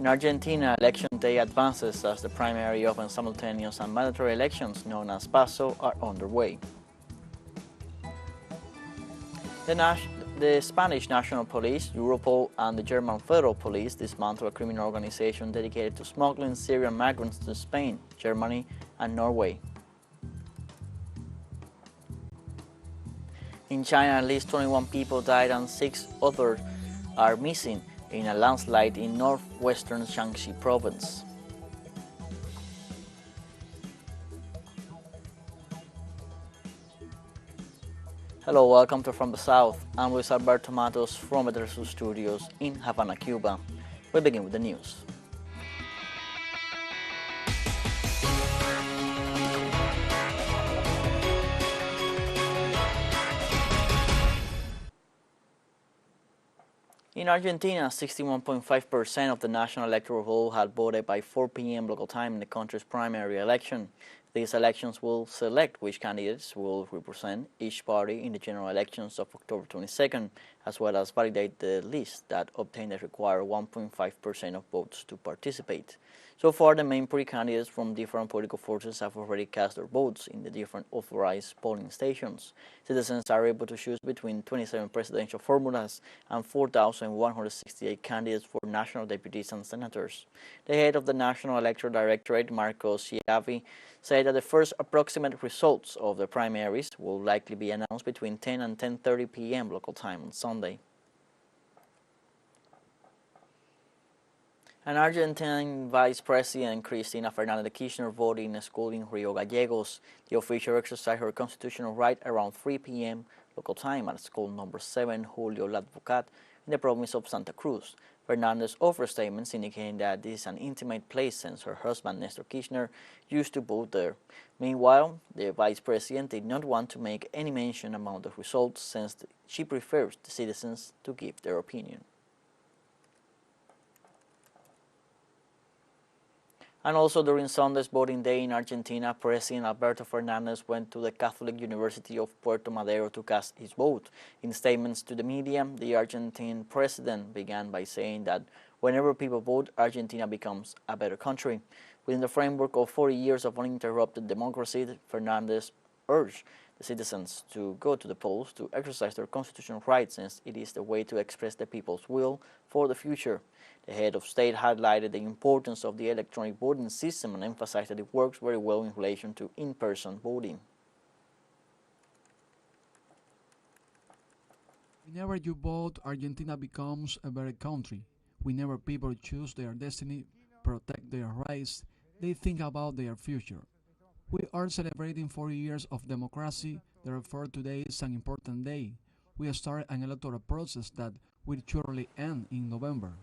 In Argentina, election day advances as the primary, open, simultaneous and mandatory elections known as PASO are underway. The Spanish National Police, Europol, and the German Federal Police dismantled a criminal organization dedicated to smuggling Syrian migrants to Spain, Germany, and Norway. In China, at least 21 people died and 6 others are missing in a landslide in northwestern Shaanxi province. Hello, welcome to From the South. I'm Luis Alberto Matos from the teleSUR studios in Havana, Cuba. We begin with the news. In Argentina, 61.5% of the national electoral roll had voted by 4 p.m. local time in the country's primary election. These elections will select which candidates will represent each party in the general elections of October 22nd, as well as validate the list that obtained the required 1.5% of votes to participate. So far, the main pre-candidates from different political forces have already cast their votes in the different authorized polling stations. Citizens are able to choose between 27 presidential formulas and 4,168 candidates for national deputies and senators. The head of the National Electoral Directorate, Marco Schiavi, said that the first approximate results of the primaries will likely be announced between 10 and 10:30 p.m. local time on Sunday. An Argentine Vice President, Cristina Fernández de Kirchner, voted in a school in Rio Gallegos. The official exercised her constitutional right around 3 p.m. local time at school number 7, Julio Ladvocat, in the province of Santa Cruz. Fernández offered statements indicating that this is an intimate place since her husband, Nestor Kirchner, used to vote there. Meanwhile, the Vice President did not want to make any mention about the results since she prefers the citizens to give their opinion. And also during Sunday's voting day in Argentina, President Alberto Fernández went to the Catholic University of Puerto Madero to cast his vote. In statements to the media, the Argentine president began by saying that whenever people vote, Argentina becomes a better country. Within the framework of 40 years of uninterrupted democracy, Fernández urged the citizens to go to the polls to exercise their constitutional rights, since it is the way to express the people's will for the future. The head of state highlighted the importance of the electronic voting system and emphasized that it works very well in relation to in-person voting. Whenever you vote, Argentina becomes a better country. Whenever people choose their destiny, protect their rights, they think about their future. We are celebrating 40 years of democracy, therefore today is an important day. We start an electoral process that will surely end in November.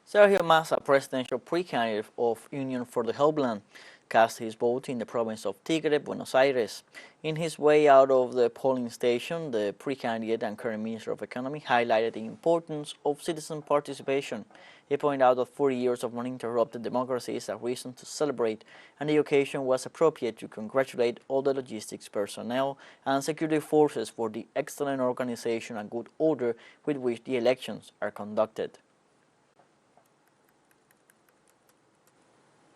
Sergio Massa, presidential pre-candidate of Union for the Homeland, cast his vote in the province of Tigre, Buenos Aires. In his way out of the polling station, the pre-candidate and current Minister of Economy highlighted the importance of citizen participation. He pointed out that 40 years of uninterrupted democracy is a reason to celebrate, and the occasion was appropriate to congratulate all the logistics personnel and security forces for the excellent organization and good order with which the elections are conducted.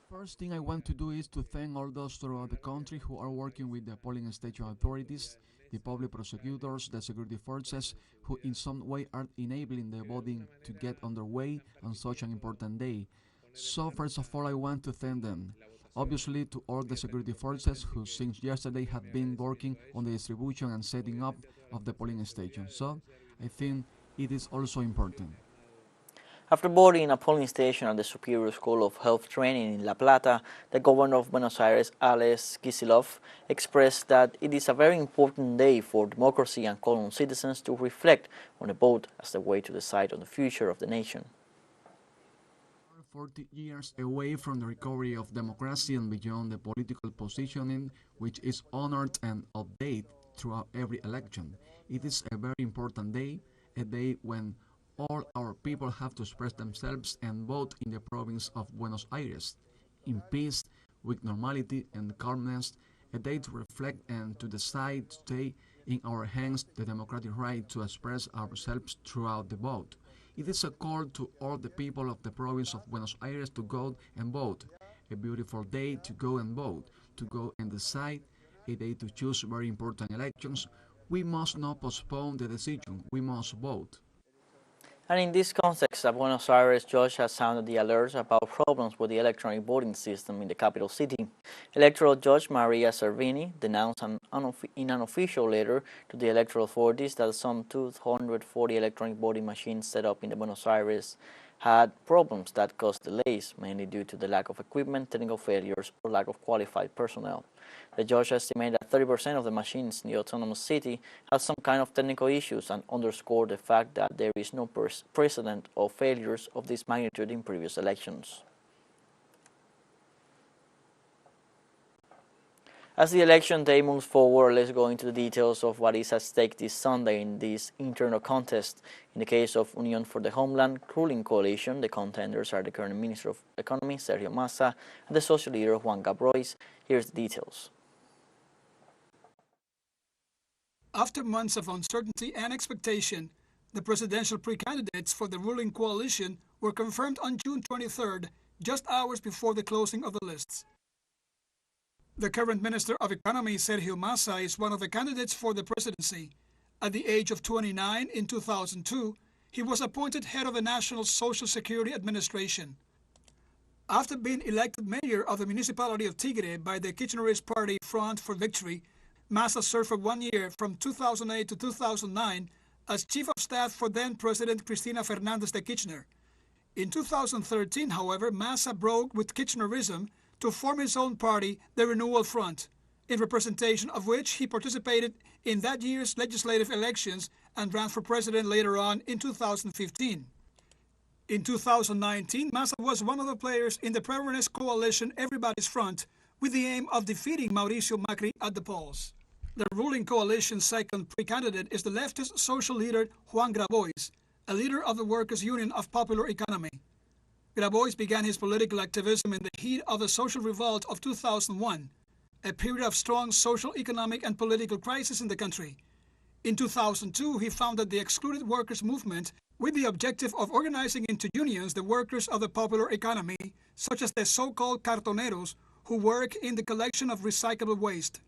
First thing I want to do is to thank all those throughout the country who are working with the polling station authorities, the public prosecutors, the security forces, who in some way are enabling the voting to get underway on such an important day. So first of all, I want to thank them. Obviously to all the security forces who since yesterday have been working on the distribution and setting up of the polling station. So I think it is also important. After boarding in a polling station at the Superior School of Health Training in La Plata, the governor of Buenos Aires, Alex Kicillof, expressed that it is a very important day for democracy and called on citizens to reflect on the vote as the way to decide on the future of the nation. 40 years away from the recovery of democracy and beyond the political positioning, which is honored and updated throughout every election. It is a very important day, a day when all our people have to express themselves and vote in the province of Buenos Aires, in peace, with normality and calmness, a day to reflect and to decide to take in our hands the democratic right to express ourselves throughout the vote. It is a call to all the people of the province of Buenos Aires to go and vote. A beautiful day to go and vote, to go and decide, a day to choose very important elections. We must not postpone the decision, we must vote. And in this context, a Buenos Aires judge has sounded the alerts about problems with the electronic voting system in the capital city. Electoral Judge Maria Servini denounced in an official letter to the electoral authorities that some 240 electronic voting machines set up in the Buenos Aires had problems that caused delays, mainly due to the lack of equipment, technical failures, or lack of qualified personnel. The judge estimated that 30% of the machines in the autonomous city have some kind of technical issues and underscored the fact that there is no precedent of failures of this magnitude in previous elections. As the election day moves forward, let's go into the details of what is at stake this Sunday in this internal contest. In the case of Union for the Homeland ruling coalition, the contenders are the current Minister of Economy, Sergio Massa, and the social leader, Juan Grabois. Here's the details. After months of uncertainty and expectation, the presidential pre-candidates for the ruling coalition were confirmed on June 23rd, just hours before the closing of the lists. The current Minister of Economy, Sergio Massa, is one of the candidates for the presidency. At the age of 29 in 2002, he was appointed head of the National Social Security Administration. After being elected mayor of the municipality of Tigre by the Kirchnerist party Front for Victory, Massa served for 1 year from 2008 to 2009 as chief of staff for then-President Cristina Fernández de Kirchner. In 2013, however, Massa broke with Kirchnerism to form his own party, the Renewal Front, in representation of which he participated in that year's legislative elections and ran for president later on in 2015. In 2019, Massa was one of the players in the Peronist coalition Everybody's Front, with the aim of defeating Mauricio Macri at the polls. The ruling coalition's second pre-candidate is the leftist social leader Juan Grabois, a leader of the Workers' Union of Popular Economy. Grabois began his political activism in the heat of the social revolt of 2001, a period of strong social, economic, and political crisis in the country. In 2002, he founded the Excluded Workers Movement with the objective of organizing into unions the workers of the popular economy, such as the so-called cartoneros, who work in the collection of recyclable waste.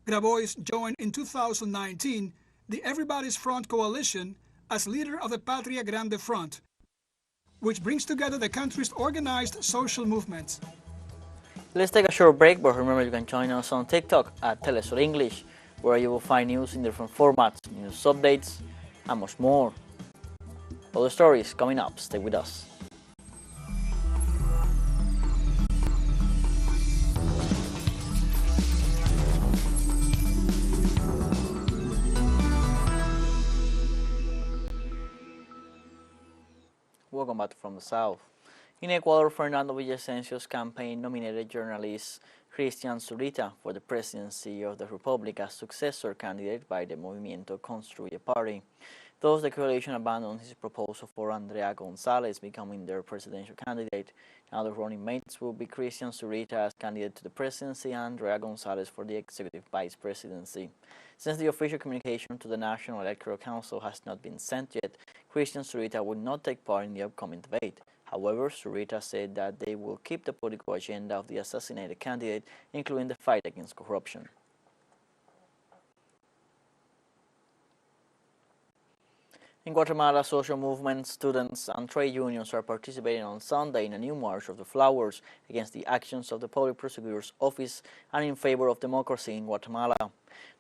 Grabois joined in 2019 the Everybody's Front coalition as leader of the Patria Grande Front, which brings together the country's organized social movements. Let's take a short break, but remember you can join us on TikTok at teleSUR English, where you will find news in different formats, news updates, and much more. Other stories coming up. Stay with us. Welcome back from the South. In Ecuador, Fernando Villavicenció's campaign nominated journalist Cristian Zurita for the presidency of the Republic as successor candidate by the Movimiento Construye party. Thus, the coalition abandoned his proposal for Andrea González becoming their presidential candidate. Now the running mates will be Cristian Zurita as candidate to the presidency and Andrea González for the executive vice presidency. Since the official communication to the National Electoral Council has not been sent yet, Cristian Zurita will not take part in the upcoming debate. However, Zurita said that they will keep the political agenda of the assassinated candidate, including the fight against corruption. In Guatemala, social movements, students, and trade unions are participating on Sunday in a new March of the Flowers against the actions of the Public Prosecutor's Office and in favor of democracy in Guatemala.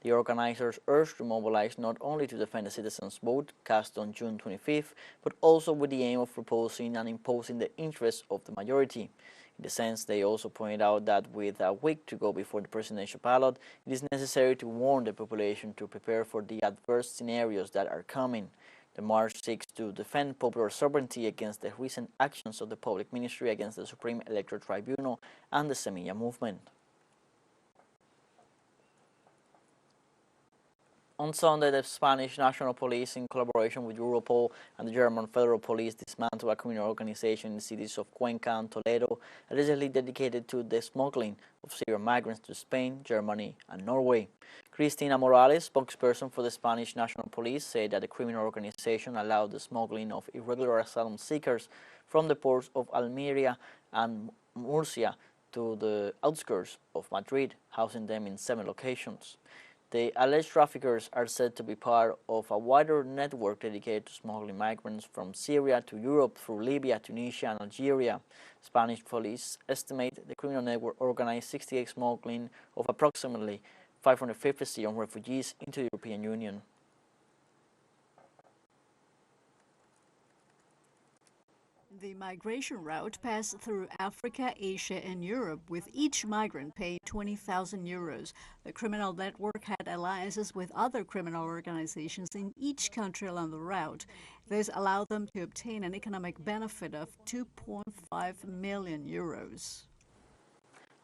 The organizers urge to mobilize not only to defend the citizens' vote cast on June 25th, but also with the aim of proposing and imposing the interests of the majority. In the sense, they also pointed out that with a week to go before the presidential ballot, it is necessary to warn the population to prepare for the adverse scenarios that are coming. The march seeks to defend popular sovereignty against the recent actions of the public ministry against the Supreme Electoral Tribunal and the Semilla movement. On Sunday, the Spanish National Police, in collaboration with Europol and the German Federal Police, dismantled a criminal organization in the cities of Cuenca and Toledo, allegedly dedicated to the smuggling of Syrian migrants to Spain, Germany, and Norway. Cristina Morales, spokesperson for the Spanish National Police, said that the criminal organization allowed the smuggling of irregular asylum seekers from the ports of Almeria and Murcia to the outskirts of Madrid, housing them in 7 locations. The alleged traffickers are said to be part of a wider network dedicated to smuggling migrants from Syria to Europe through Libya, Tunisia, and Algeria. Spanish police estimate the criminal network organized 68 smuggling of approximately 550 Syrian refugees into the European Union. The migration route passed through Africa, Asia, and Europe, with each migrant paying 20,000 euros. The criminal network had alliances with other criminal organizations in each country along the route. This allowed them to obtain an economic benefit of 2.5 million euros.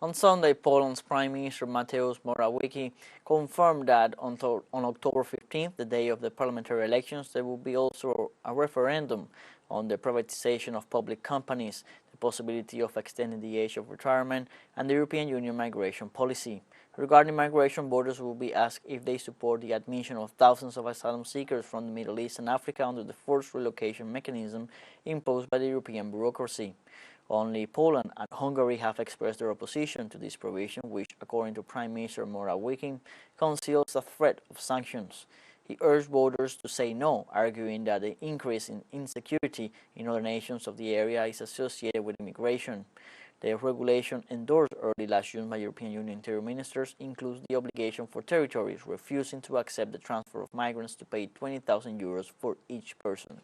On Sunday, Poland's Prime Minister Mateusz Morawiecki confirmed that on October 15th, the day of the parliamentary elections, there will be also a referendum on the privatization of public companies, the possibility of extending the age of retirement, and the European Union migration policy. Regarding migration, voters will be asked if they support the admission of thousands of asylum seekers from the Middle East and Africa under the forced relocation mechanism imposed by the European bureaucracy. Only Poland and Hungary have expressed their opposition to this provision, which, according to Prime Minister Morawiecki, conceals a threat of sanctions. He urged voters to say no, arguing that the increase in insecurity in other nations of the area is associated with immigration. The regulation endorsed early last June by European Union interior ministers includes the obligation for territories refusing to accept the transfer of migrants to pay 20,000 euros for each person.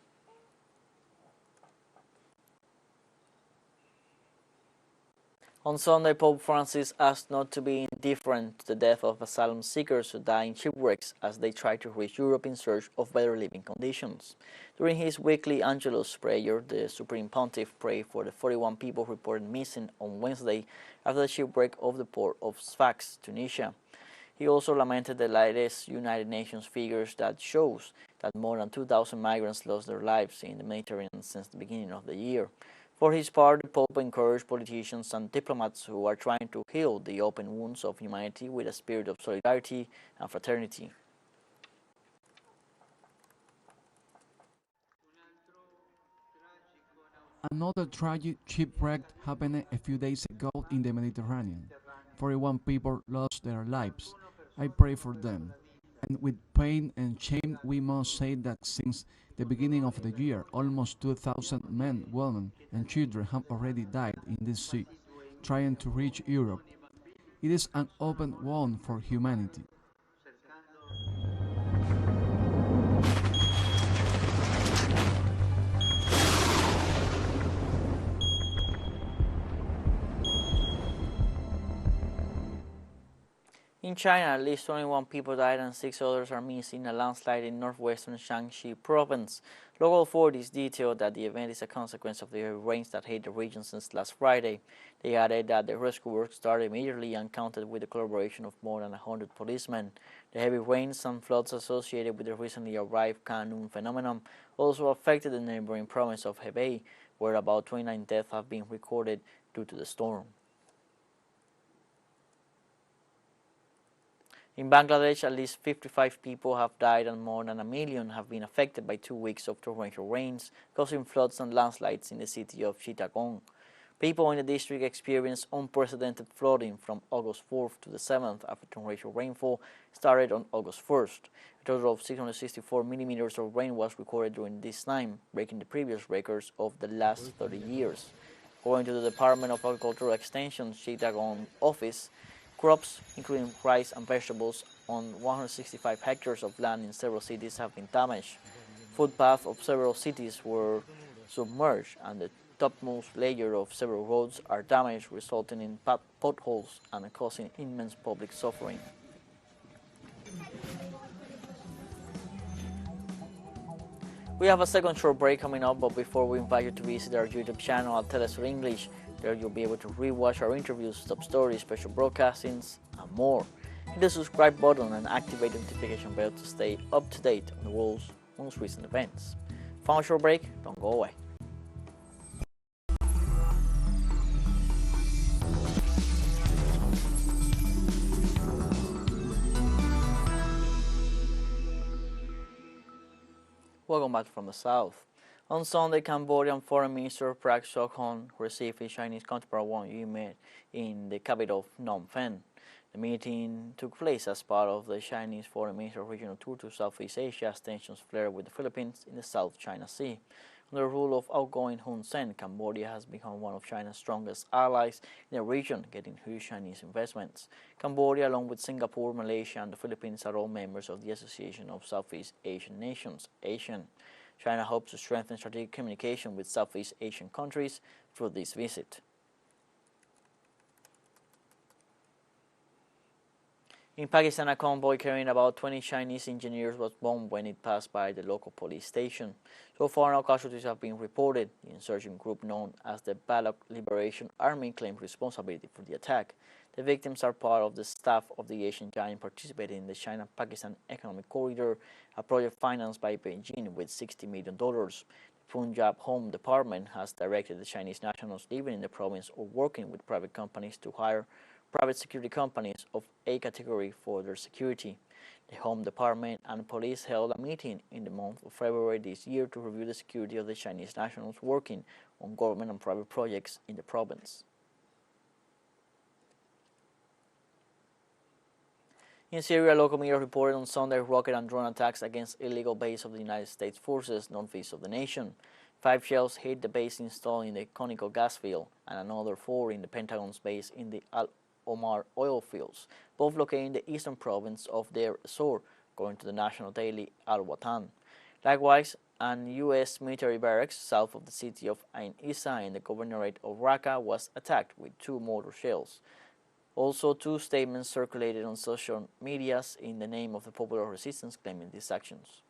On Sunday, Pope Francis asked not to be indifferent to the death of asylum seekers who die in shipwrecks as they try to reach Europe in search of better living conditions. During his weekly Angelus prayer, the Supreme Pontiff prayed for the 41 people reported missing on Wednesday after the shipwreck of the port of Sfax, Tunisia. He also lamented the latest United Nations figures that shows that more than 2,000 migrants lost their lives in the Mediterranean since the beginning of the year. For his part, the Pope encouraged politicians and diplomats who are trying to heal the open wounds of humanity with a spirit of solidarity and fraternity. Another tragic shipwreck happened a few days ago in the Mediterranean. 41 people lost their lives. I pray for them. And with pain and shame, we must say that since the beginning of the year, almost 2,000 men, women, and children have already died in this sea, trying to reach Europe. It is an open wound for humanity. In China, at least 21 people died and 6 others are missing in a landslide in northwestern Shaanxi province. Local authorities detailed that the event is a consequence of the heavy rains that hit the region since last Friday. They added that the rescue work started immediately and counted with the collaboration of more than 100 policemen. The heavy rains and floods associated with the recently arrived Kanun phenomenon also affected the neighboring province of Hebei, where about 29 deaths have been recorded due to the storm. In Bangladesh, at least 55 people have died and more than 1 million have been affected by 2 weeks of torrential rains, causing floods and landslides in the city of Chittagong. People in the district experienced unprecedented flooding from August 4th to the 7th after torrential rainfall started on August 1st. A total of 664 millimeters of rain was recorded during this time, breaking the previous records of the last 30 years. According to the Department of Agricultural Extension's Chittagong office, crops, including rice and vegetables, on 165 hectares of land in several cities have been damaged. Footpaths of several cities were submerged, and the topmost layer of several roads are damaged, resulting in potholes and causing immense public suffering. We have a second short break coming up, but before we invite you to visit our YouTube channel at teleSUR English. There you'll be able to rewatch our interviews, top stories, special broadcastings, and more. Hit the subscribe button and activate the notification bell to stay up to date on the world's most recent events. For a short break, don't go away. Welcome back from the south. On Sunday, Cambodian Foreign Minister Prak Sokhonn received his Chinese counterpart Wang Yi met in the capital of Phnom Penh. The meeting took place as part of the Chinese Foreign Minister's regional tour to Southeast Asia as tensions flared with the Philippines in the South China Sea. Under the rule of outgoing Hun Sen, Cambodia has become one of China's strongest allies in the region, getting huge Chinese investments. Cambodia, along with Singapore, Malaysia, and the Philippines, are all members of the Association of Southeast Asian Nations, ASEAN. China hopes to strengthen strategic communication with Southeast Asian countries through this visit. In Pakistan, a convoy carrying about 20 Chinese engineers was bombed when it passed by the local police station. So far, no casualties have been reported. The insurgent group known as the Baloch Liberation Army claims responsibility for the attack. The victims are part of the staff of the Asian giant participating in the China-Pakistan Economic Corridor, a project financed by Beijing with $60 million. The Punjab Home Department has directed the Chinese nationals living in the province or working with private companies to hire private security companies of A category for their security. The Home Department and police held a meeting in the month of February this year to review the security of the Chinese nationals working on government and private projects in the province. In Syria, local media reported on Sunday rocket and drone attacks against illegal base of the United States forces northeast of the nation. 5 shells hit the base installed in the conical gas field and another 4 in the Pentagon's base in the Omar oil fields, both located in the eastern province of Deir ez-Zor, according to the national daily Al-Watan. Likewise, an U.S. military barracks south of the city of Ain Issa in the governorate of Raqqa was attacked with 2 mortar shells. Also, 2 statements circulated on social medias in the name of the popular resistance claiming these actions.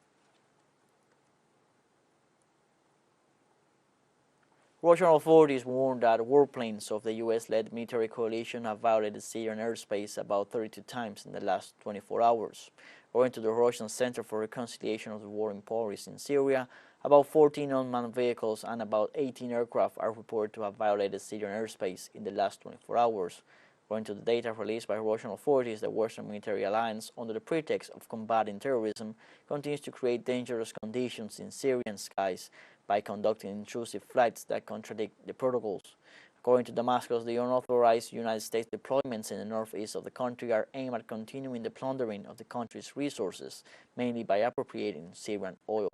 Russian authorities warned that warplanes of the U.S.-led military coalition have violated Syrian airspace about 32 times in the last 24 hours. According to the Russian Center for Reconciliation of the Warring Parties in Syria, about 14 unmanned vehicles and about 18 aircraft are reported to have violated Syrian airspace in the last 24 hours. According to the data released by Russian authorities, the Western military alliance, under the pretext of combating terrorism, continues to create dangerous conditions in Syrian skies by conducting intrusive flights that contradict the protocols. According to Damascus, the unauthorized United States deployments in the northeast of the country are aimed at continuing the plundering of the country's resources, mainly by appropriating Syrian oil.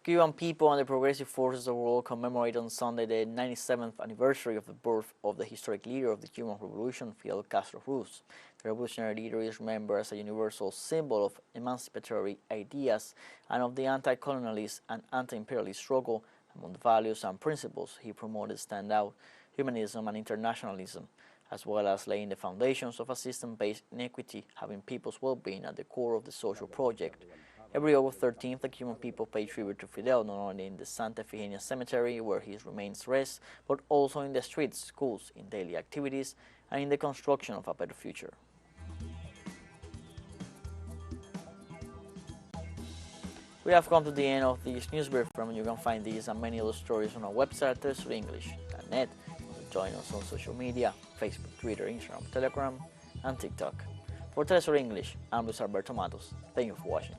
Cuban people and the progressive forces of the world commemorate on Sunday the 97th anniversary of the birth of the historic leader of the Cuban Revolution, Fidel Castro Ruz. The revolutionary leader is remembered as a universal symbol of emancipatory ideas and of the anti-colonialist and anti-imperialist struggle. Among the values and principles he promoted stand out humanism and internationalism, as well as laying the foundations of a system based in equity, having people's well-being at the core of the social project. Every August 13th, the Cuban people pay tribute to Fidel, not only in the Santa Efigenia Cemetery, where his remains rest, but also in the streets, schools, in daily activities, and in the construction of a better future. We have come to the end of this news brief. You can find these and many other stories on our website at telesurenglish.net. Join us on social media, Facebook, Twitter, Instagram, Telegram, and TikTok. For TeleSUR English, I'm Luis Alberto Matos. Thank you for watching.